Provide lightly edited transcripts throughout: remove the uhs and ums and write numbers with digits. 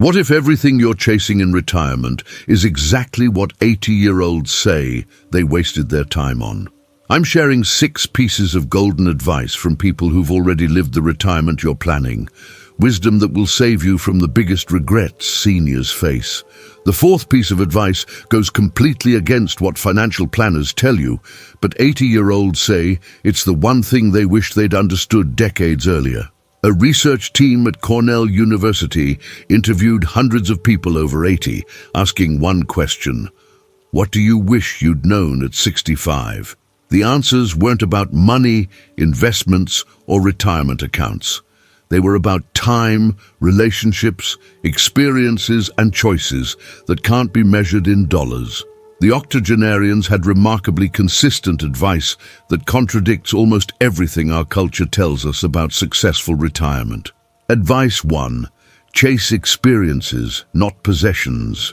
What if everything you're chasing in retirement is exactly what 80-year-olds say they wasted their time on? I'm sharing 6 pieces of golden advice from people who've already lived the retirement you're planning. Wisdom that will save you from the biggest regrets seniors face. The 4th piece of advice goes completely against what financial planners tell you, but 80-year-olds say it's the one thing they wish they'd understood decades earlier. A research team at Cornell University interviewed hundreds of people over 80, asking one question: what do you wish you'd known at 65? The answers weren't about money, investments, or retirement accounts. They were about time, relationships, experiences, and choices that can't be measured in dollars. The octogenarians had remarkably consistent advice that contradicts almost everything our culture tells us about successful retirement. Advice 1. Chase experiences, not possessions.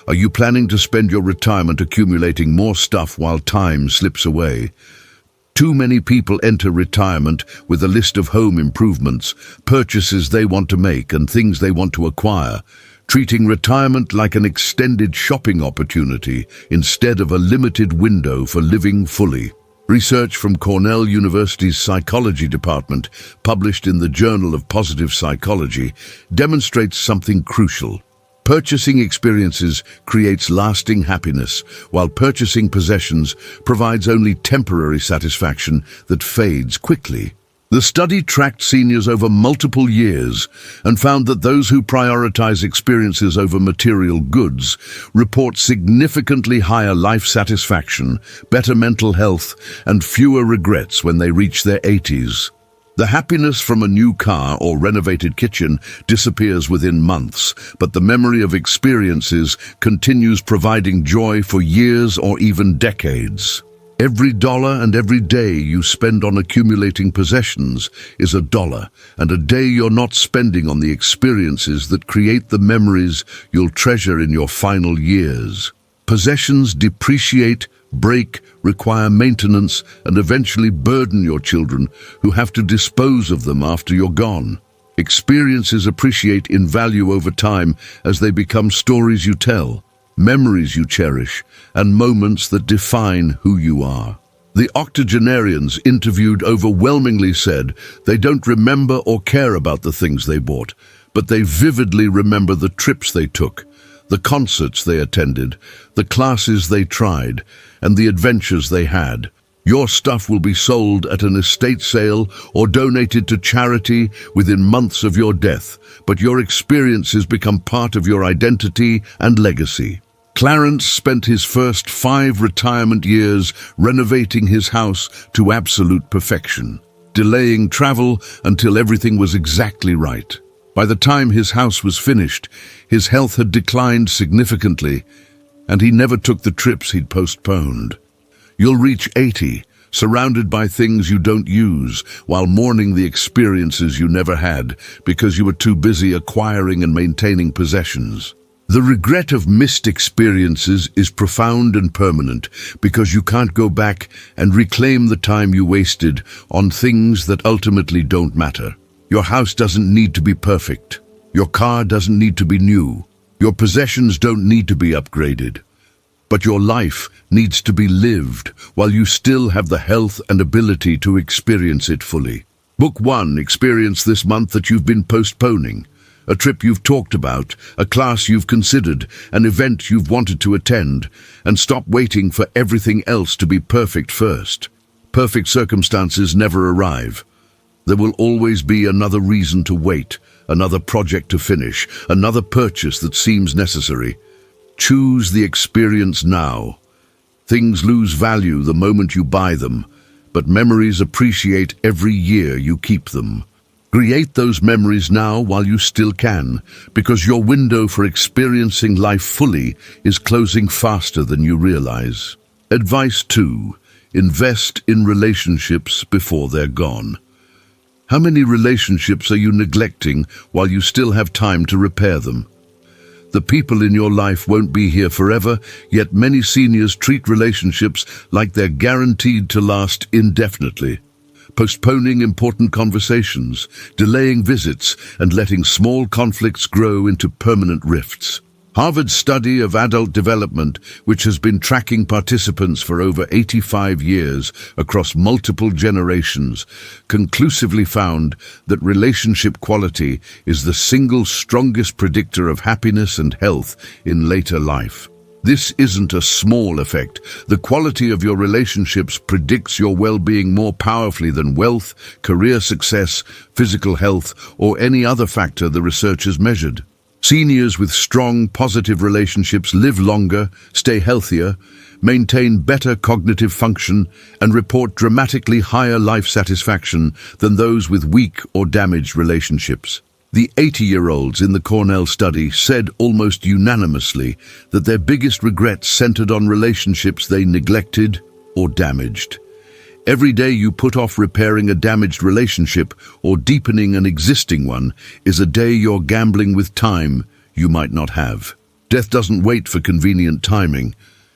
Are you planning to spend your retirement accumulating more stuff while time slips away? Too many people enter retirement with a list of home improvements, purchases they want to make, and things they want to acquire, treating retirement like an extended shopping opportunity instead of a limited window for living fully. Research from Cornell University's Psychology Department, published in the Journal of Positive Psychology, demonstrates something crucial. Purchasing experiences creates lasting happiness, while purchasing possessions provides only temporary satisfaction that fades quickly. The study tracked seniors over multiple years and found that those who prioritize experiences over material goods report significantly higher life satisfaction, better mental health, and fewer regrets when they reach their 80s. The happiness from a new car or renovated kitchen disappears within months, but the memory of experiences continues providing joy for years or even decades. Every dollar and every day you spend on accumulating possessions is a dollar, and a day you're not spending on the experiences that create the memories you'll treasure in your final years. Possessions depreciate, break, require maintenance, and eventually burden your children, who have to dispose of them after you're gone. Experiences appreciate in value over time as they become stories you tell, memories you cherish, and moments that define who you are. The octogenarians interviewed overwhelmingly said they don't remember or care about the things they bought, but they vividly remember the trips they took, the concerts they attended, the classes they tried, and the adventures they had. Your stuff will be sold at an estate sale or donated to charity within months of your death, but your experiences become part of your identity and legacy. Clarence spent his first 5 retirement years renovating his house to absolute perfection, delaying travel until everything was exactly right. By the time his house was finished, his health had declined significantly, and he never took the trips he'd postponed. You'll reach 80, surrounded by things you don't use, while mourning the experiences you never had because you were too busy acquiring and maintaining possessions. The regret of missed experiences is profound and permanent because you can't go back and reclaim the time you wasted on things that ultimately don't matter. Your house doesn't need to be perfect. Your car doesn't need to be new. Your possessions don't need to be upgraded. But your life needs to be lived while you still have the health and ability to experience it fully. Book 1 experience this month that you've been postponing. A trip you've talked about, a class you've considered, an event you've wanted to attend, and stop waiting for everything else to be perfect first. Perfect circumstances never arrive. There will always be another reason to wait, another project to finish, another purchase that seems necessary. Choose the experience now. Things lose value the moment you buy them, but memories appreciate every year you keep them. Create those memories now while you still can, because your window for experiencing life fully is closing faster than you realize. Advice 2. Invest in relationships before they're gone. How many relationships are you neglecting while you still have time to repair them? The people in your life won't be here forever, yet many seniors treat relationships like they're guaranteed to last indefinitely. postponing important conversations, delaying visits, and letting small conflicts grow into permanent rifts. Harvard's study of adult development, which has been tracking participants for over 85 years across multiple generations, conclusively found that relationship quality is the single strongest predictor of happiness and health in later life. This isn't a small effect. The quality of your relationships predicts your well-being more powerfully than wealth, career success, physical health, or any other factor the research has measured. Seniors with strong, positive relationships live longer, stay healthier, maintain better cognitive function, and report dramatically higher life satisfaction than those with weak or damaged relationships. The 80-year-olds in the Cornell study said almost unanimously that their biggest regrets centered on relationships they neglected or damaged. Every day you put off repairing a damaged relationship or deepening an existing one is a day you're gambling with time you might not have. Death doesn't wait for convenient timing.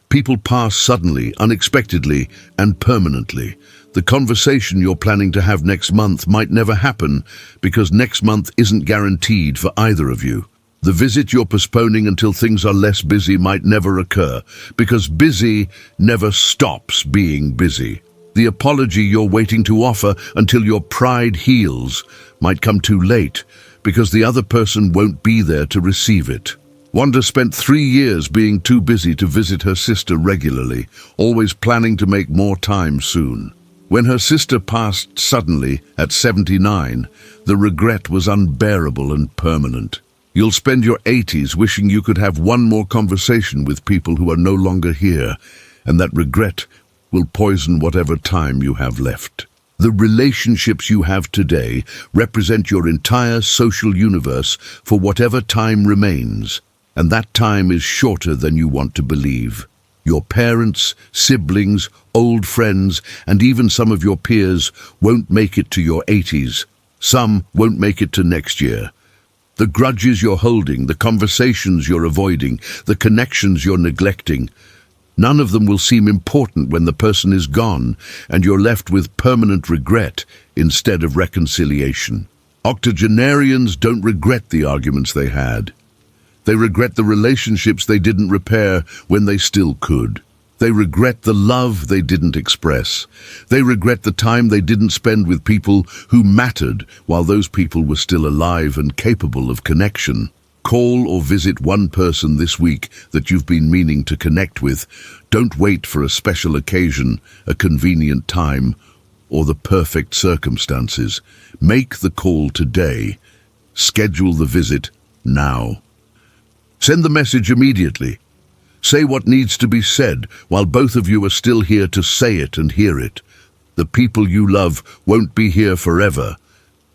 People pass suddenly, unexpectedly, and permanently. The conversation you're planning to have next month might never happen because next month isn't guaranteed for either of you. The visit you're postponing until things are less busy might never occur because busy never stops being busy. The apology you're waiting to offer until your pride heals might come too late because the other person won't be there to receive it. Wanda spent 3 years being too busy to visit her sister regularly, always planning to make more time soon. When her sister passed suddenly at 79, the regret was unbearable and permanent. You'll spend your 80s wishing you could have one more conversation with people who are no longer here, and that regret will poison whatever time you have left. The relationships you have today represent your entire social universe for whatever time remains, and that time is shorter than you want to believe. Your parents, siblings, old friends, and even some of your peers won't make it to your 80s. Some won't make it to next year. The grudges you're holding, the conversations you're avoiding, the connections you're neglecting, none of them will seem important when the person is gone and you're left with permanent regret instead of reconciliation. Octogenarians don't regret the arguments they had. They regret the relationships they didn't repair when they still could. They regret the love they didn't express. They regret the time they didn't spend with people who mattered while those people were still alive and capable of connection. Call or visit one person this week that you've been meaning to connect with. Don't wait for a special occasion, a convenient time, or the perfect circumstances. Make the call today. Schedule the visit now. Send the message immediately. Say what needs to be said while both of you are still here to say it and hear it. The people you love won't be here forever,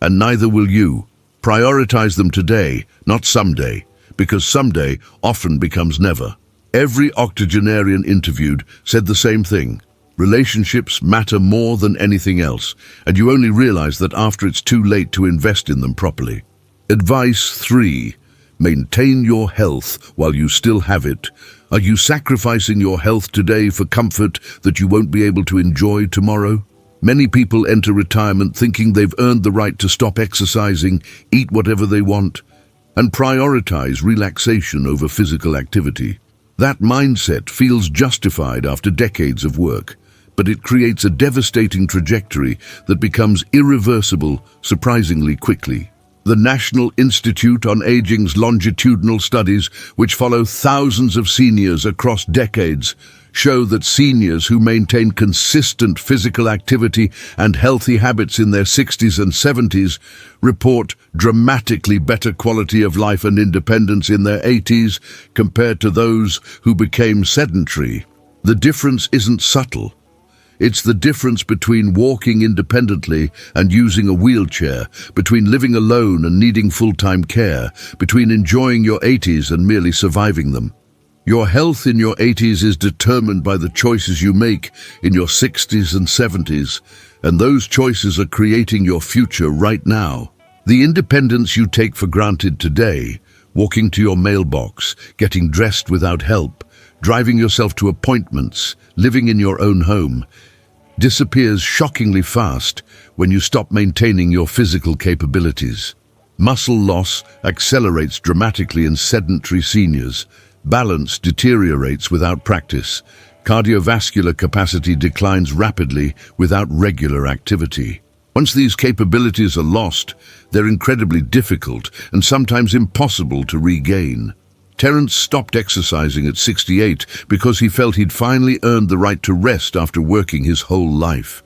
and neither will you. Prioritize them today, not someday, because someday often becomes never. Every octogenarian interviewed said the same thing. Relationships matter more than anything else, and you only realize that after it's too late to invest in them properly. Advice 3. Maintain your health while you still have it. Are you sacrificing your health today for comfort that you won't be able to enjoy tomorrow? Many people enter retirement thinking they've earned the right to stop exercising, eat whatever they want, and prioritize relaxation over physical activity. That mindset feels justified after decades of work, but it creates a devastating trajectory that becomes irreversible surprisingly quickly. The National Institute on Aging's longitudinal studies, which follow thousands of seniors across decades, show that seniors who maintain consistent physical activity and healthy habits in their 60s and 70s report dramatically better quality of life and independence in their 80s compared to those who became sedentary. The difference isn't subtle. It's the difference between walking independently and using a wheelchair, between living alone and needing full-time care, between enjoying your 80s and merely surviving them. Your health in your 80s is determined by the choices you make in your 60s and 70s, and those choices are creating your future right now. The independence you take for granted today, walking to your mailbox, getting dressed without help, driving yourself to appointments, living in your own home, disappears shockingly fast when you stop maintaining your physical capabilities. Muscle loss accelerates dramatically in sedentary seniors. Balance deteriorates without practice. Cardiovascular capacity declines rapidly without regular activity. Once these capabilities are lost, they're incredibly difficult and sometimes impossible to regain. Terence stopped exercising at 68 because he felt he'd finally earned the right to rest after working his whole life.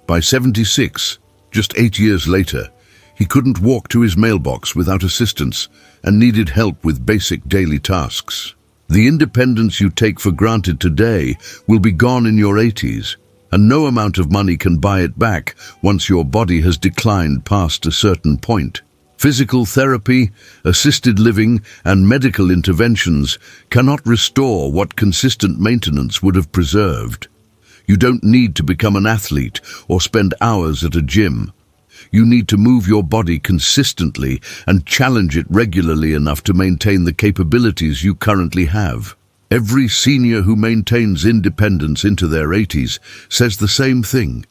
By 76, just 8 years later, he couldn't walk to his mailbox without assistance and needed help with basic daily tasks. The independence you take for granted today will be gone in your 80s, and no amount of money can buy it back once your body has declined past a certain point. Physical therapy, assisted living, and medical interventions cannot restore what consistent maintenance would have preserved. You don't need to become an athlete or spend hours at a gym. You need to move your body consistently and challenge it regularly enough to maintain the capabilities you currently have. Every senior who maintains independence into their 80s says the same thing.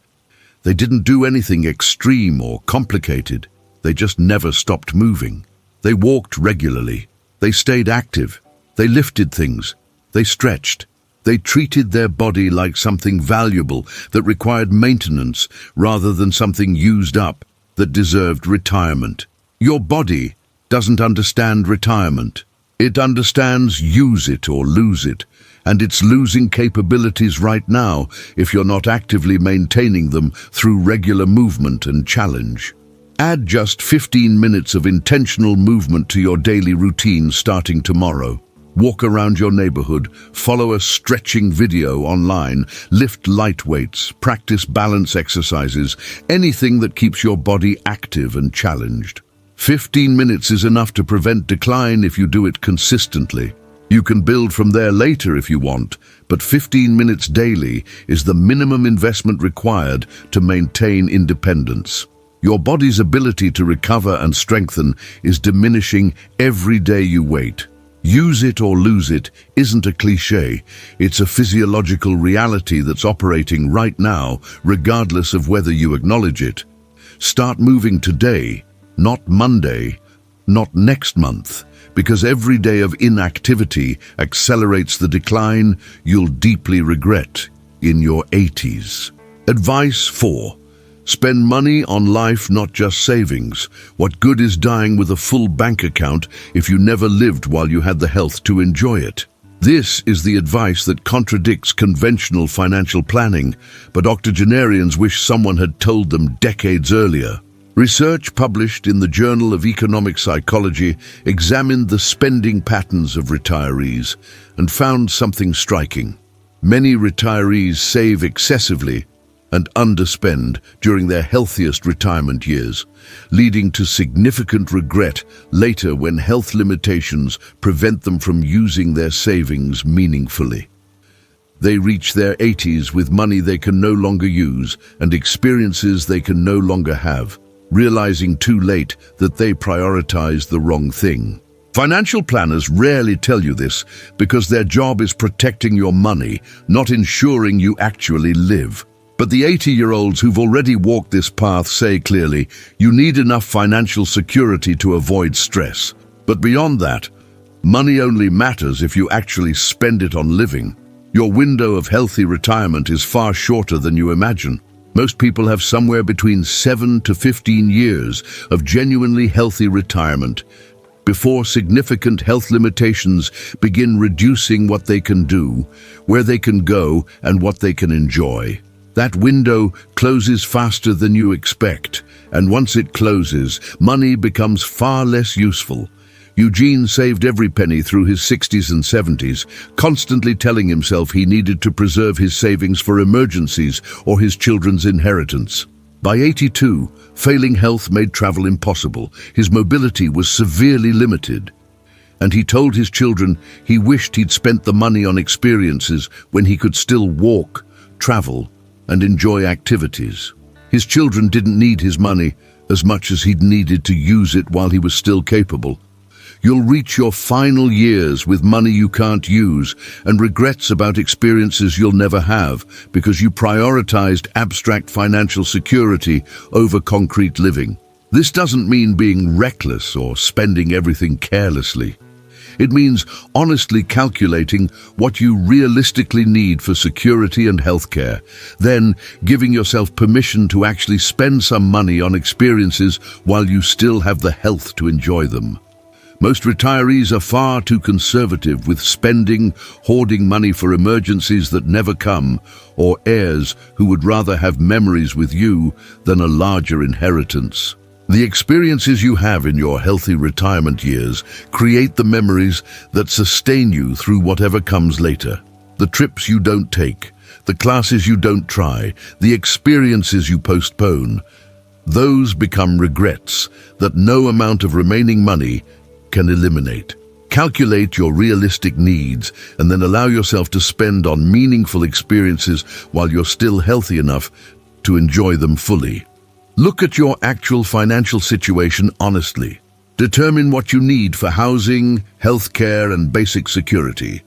They didn't do anything extreme or complicated. They just never stopped moving. They walked regularly. They stayed active. They lifted things. They stretched. They treated their body like something valuable that required maintenance rather than something used up that deserved retirement. Your body doesn't understand retirement. It understands use it or lose it, and it's losing capabilities right now if you're not actively maintaining them through regular movement and challenge. Add just 15 minutes of intentional movement to your daily routine starting tomorrow. Walk around your neighborhood, follow a stretching video online, lift light weights, practice balance exercises, anything that keeps your body active and challenged. 15 minutes is enough to prevent decline if you do it consistently. You can build from there later if you want, but 15 minutes daily is the minimum investment required to maintain independence. Your body's ability to recover and strengthen is diminishing every day you wait. Use it or lose it isn't a cliche. It's a physiological reality that's operating right now, regardless of whether you acknowledge it. Start moving today, not Monday, not next month, because every day of inactivity accelerates the decline you'll deeply regret in your 80s. Advice 4. Spend money on life, not just savings. What good is dying with a full bank account if you never lived while you had the health to enjoy it? This is the advice that contradicts conventional financial planning, but octogenarians wish someone had told them decades earlier. Research published in the Journal of Economic Psychology examined the spending patterns of retirees and found something striking. Many retirees save excessively and underspend during their healthiest retirement years, leading to significant regret later when health limitations prevent them from using their savings meaningfully. They reach their 80s with money they can no longer use and experiences they can no longer have, realizing too late that they prioritized the wrong thing. Financial planners rarely tell you this because their job is protecting your money, not ensuring you actually live. But the 80-year-olds who've already walked this path say clearly, you need enough financial security to avoid stress. But beyond that, money only matters if you actually spend it on living. Your window of healthy retirement is far shorter than you imagine. Most people have somewhere between 7 to 15 years of genuinely healthy retirement before significant health limitations begin reducing what they can do, where they can go, and what they can enjoy. That window closes faster than you expect, and once it closes, money becomes far less useful. Eugene saved every penny through his 60s and 70s, constantly telling himself he needed to preserve his savings for emergencies or his children's inheritance. By 82, failing health made travel impossible. His mobility was severely limited. And he told his children he wished he'd spent the money on experiences when he could still walk, travel, and enjoy activities. His children didn't need his money as much as he'd needed to use it while he was still capable. You'll reach your final years with money you can't use and regrets about experiences you'll never have because you prioritized abstract financial security over concrete living. This doesn't mean being reckless or spending everything carelessly. It means honestly calculating what you realistically need for security and healthcare, then giving yourself permission to actually spend some money on experiences while you still have the health to enjoy them. Most retirees are far too conservative with spending, hoarding money for emergencies that never come, or heirs who would rather have memories with you than a larger inheritance. The experiences you have in your healthy retirement years create the memories that sustain you through whatever comes later. The trips you don't take, the classes you don't try, the experiences you postpone, those become regrets that no amount of remaining money can eliminate. Calculate your realistic needs and then allow yourself to spend on meaningful experiences while you're still healthy enough to enjoy them fully. Look at your actual financial situation honestly. Determine what you need for housing, healthcare, and basic security.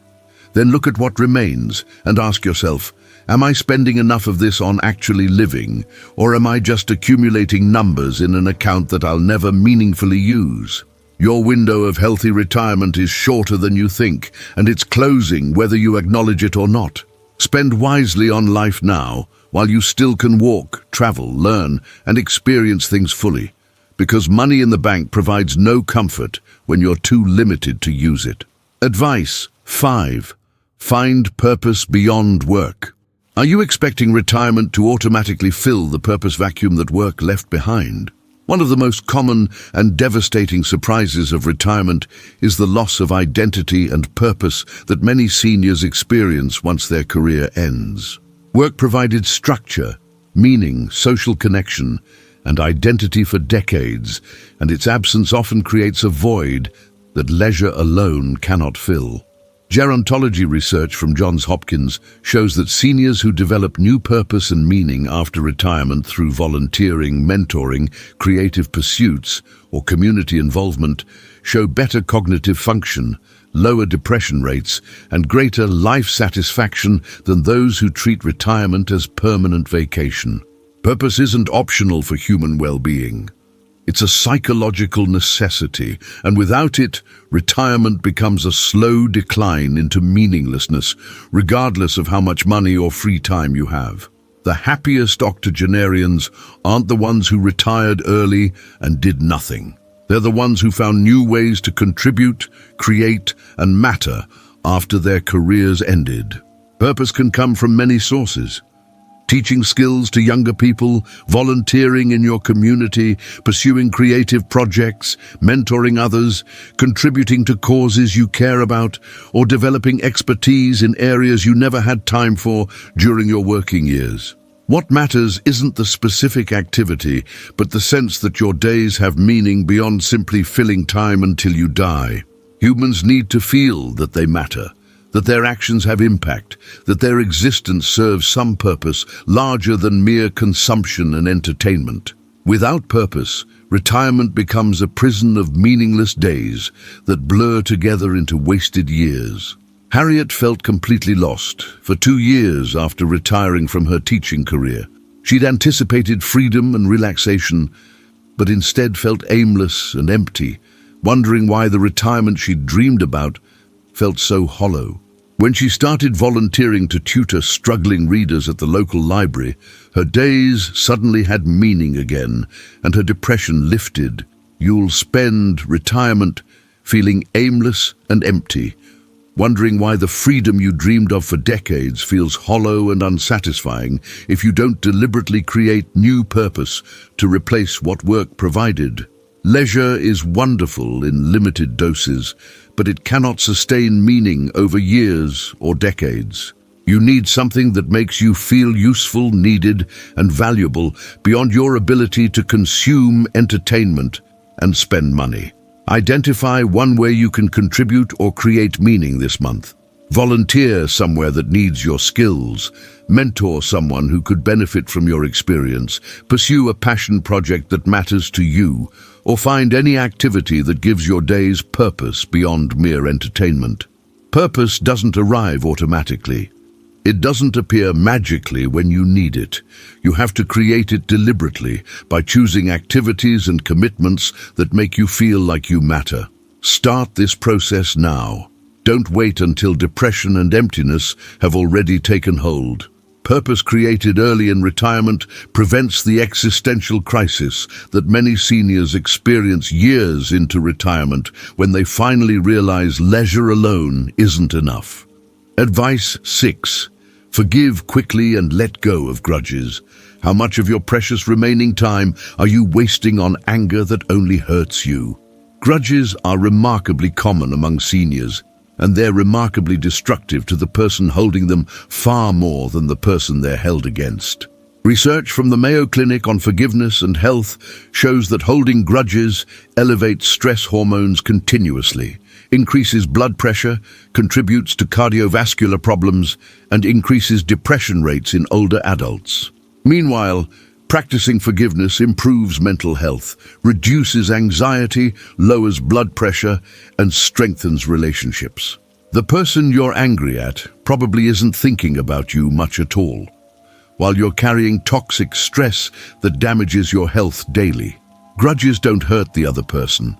Then look at what remains and ask yourself, am I spending enough of this on actually living, or am I just accumulating numbers in an account that I'll never meaningfully use? Your window of healthy retirement is shorter than you think, and it's closing whether you acknowledge it or not. Spend wisely on life now, while you still can walk, travel, learn, and experience things fully, because money in the bank provides no comfort when you're too limited to use it. Advice 5. Find purpose beyond work. Are you expecting retirement to automatically fill the purpose vacuum that work left behind? One of the most common and devastating surprises of retirement is the loss of identity and purpose that many seniors experience once their career ends. Work provided structure, meaning, social connection, and identity for decades, and its absence often creates a void that leisure alone cannot fill. Gerontology research from Johns Hopkins shows that seniors who develop new purpose and meaning after retirement through volunteering, mentoring, creative pursuits, or community involvement show better cognitive function, lower depression rates, and greater life satisfaction than those who treat retirement as permanent vacation. Purpose isn't optional for human well-being. It's a psychological necessity, and without it, retirement becomes a slow decline into meaninglessness, regardless of how much money or free time you have. The happiest octogenarians aren't the ones who retired early and did nothing. They're the ones who found new ways to contribute, create, and matter after their careers ended. Purpose can come from many sources. Teaching skills to younger people, volunteering in your community, pursuing creative projects, mentoring others, contributing to causes you care about, or developing expertise in areas you never had time for during your working years. What matters isn't the specific activity, but the sense that your days have meaning beyond simply filling time until you die. Humans need to feel that they matter, that their actions have impact, that their existence serves some purpose larger than mere consumption and entertainment. Without purpose, retirement becomes a prison of meaningless days that blur together into wasted years. Harriet felt completely lost for 2 years after retiring from her teaching career. She'd anticipated freedom and relaxation, but instead felt aimless and empty, wondering why the retirement she'd dreamed about felt so hollow. When she started volunteering to tutor struggling readers at the local library, her days suddenly had meaning again, and her depression lifted. You'll spend retirement feeling aimless and empty, wondering why the freedom you dreamed of for decades feels hollow and unsatisfying if you don't deliberately create new purpose to replace what work provided. Leisure is wonderful in limited doses, but it cannot sustain meaning over years or decades. You need something that makes you feel useful, needed, and valuable beyond your ability to consume entertainment and spend money. Identify one way you can contribute or create meaning this month. Volunteer somewhere that needs your skills. Mentor someone who could benefit from your experience. Pursue a passion project that matters to you, or find any activity that gives your days purpose beyond mere entertainment. Purpose doesn't arrive automatically. It doesn't appear magically when you need it. You have to create it deliberately by choosing activities and commitments that make you feel like you matter. Start this process now. Don't wait until depression and emptiness have already taken hold. Purpose created early in retirement prevents the existential crisis that many seniors experience years into retirement when they finally realize leisure alone isn't enough. Advice 6. Forgive quickly and let go of grudges. How much of your precious remaining time are you wasting on anger that only hurts you? Grudges are remarkably common among seniors, and they're remarkably destructive to the person holding them far more than the person they're held against. Research from the Mayo Clinic on Forgiveness and Health shows that holding grudges elevates stress hormones continuously, increases blood pressure, contributes to cardiovascular problems, and increases depression rates in older adults. Meanwhile, practicing forgiveness improves mental health, reduces anxiety, lowers blood pressure, and strengthens relationships. The person you're angry at probably isn't thinking about you much at all, while you're carrying toxic stress that damages your health daily. Grudges don't hurt the other person.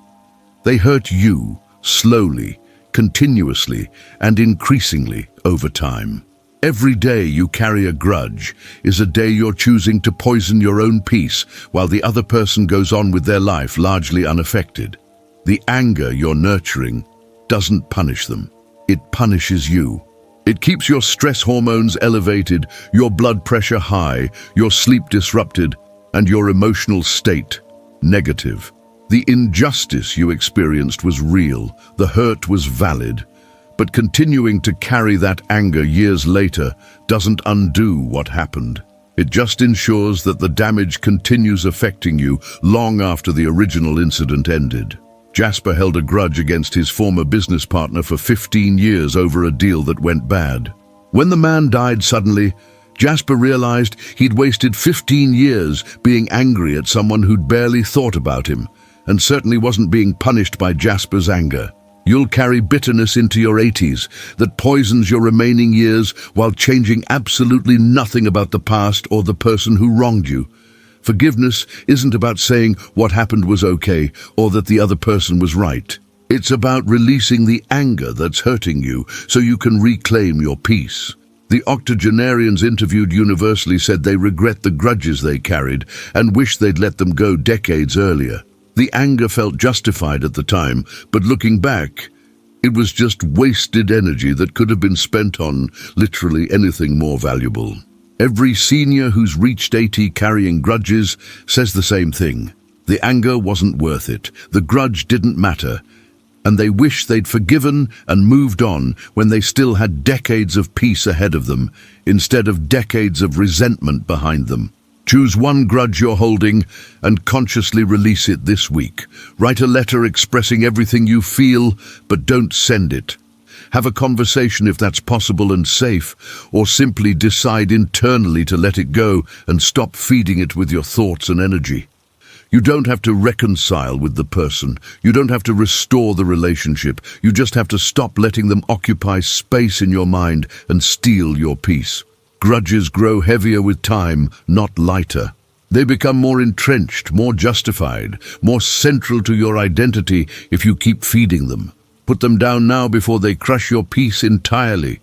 They hurt you, slowly, continuously, and increasingly over time. Every day you carry a grudge is a day you're choosing to poison your own peace while the other person goes on with their life largely unaffected. The anger you're nurturing doesn't punish them. It punishes you. It keeps your stress hormones elevated, your blood pressure high, your sleep disrupted, and your emotional state negative. The injustice you experienced was real, the hurt was valid, but continuing to carry that anger years later doesn't undo what happened. It just ensures that the damage continues affecting you long after the original incident ended. Jasper held a grudge against his former business partner for 15 years over a deal that went bad. When the man died suddenly, Jasper realized he'd wasted 15 years being angry at someone who'd barely thought about him, and certainly wasn't being punished by Jasper's anger. You'll carry bitterness into your 80s that poisons your remaining years while changing absolutely nothing about the past or the person who wronged you. Forgiveness isn't about saying what happened was okay or that the other person was right. It's about releasing the anger that's hurting you so you can reclaim your peace. The octogenarians interviewed universally said they regret the grudges they carried and wish they'd let them go decades earlier. The anger felt justified at the time, but looking back, it was just wasted energy that could have been spent on literally anything more valuable. Every senior who's reached 80 carrying grudges says the same thing. The anger wasn't worth it, the grudge didn't matter, and they wish they'd forgiven and moved on when they still had decades of peace ahead of them, instead of decades of resentment behind them. Choose one grudge you're holding and consciously release it this week. Write a letter expressing everything you feel, but don't send it. Have a conversation if that's possible and safe, or simply decide internally to let it go and stop feeding it with your thoughts and energy. You don't have to reconcile with the person. You don't have to restore the relationship. You just have to stop letting them occupy space in your mind and steal your peace. Grudges grow heavier with time, not lighter. They become more entrenched, more justified, more central to your identity if you keep feeding them. Put them down now before they crush your peace entirely.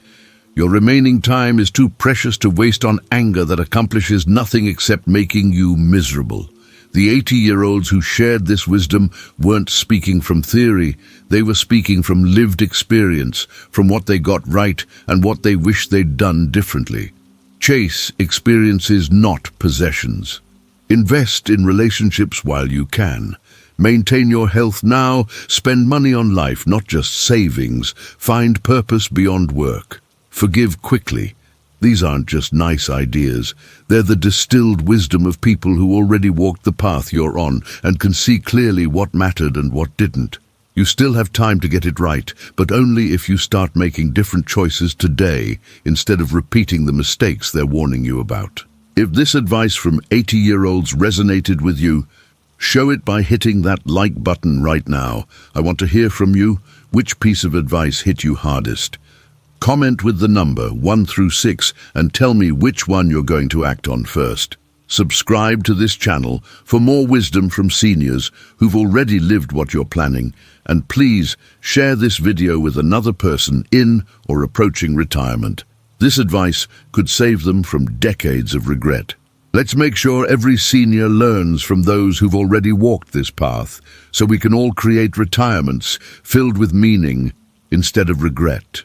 Your remaining time is too precious to waste on anger that accomplishes nothing except making you miserable. The 80-year-olds who shared this wisdom weren't speaking from theory. They were speaking from lived experience, from what they got right and what they wish they'd done differently. Chase experiences, not possessions. Invest in relationships while you can. Maintain your health now. Spend money on life, not just savings. Find purpose beyond work. Forgive quickly. These aren't just nice ideas. They're the distilled wisdom of people who already walked the path you're on and can see clearly what mattered and what didn't. You still have time to get it right, but only if you start making different choices today instead of repeating the mistakes they're warning you about. If this advice from 80-year-olds resonated with you, show it by hitting that like button right now. I want to hear from you. Which piece of advice hit you hardest? Comment with the number 1 through 6 and tell me which one you're going to act on first. Subscribe to this channel for more wisdom from seniors who've already lived what you're planning, and please share this video with another person in or approaching retirement. This advice could save them from decades of regret. Let's make sure every senior learns from those who've already walked this path, so we can all create retirements filled with meaning instead of regret.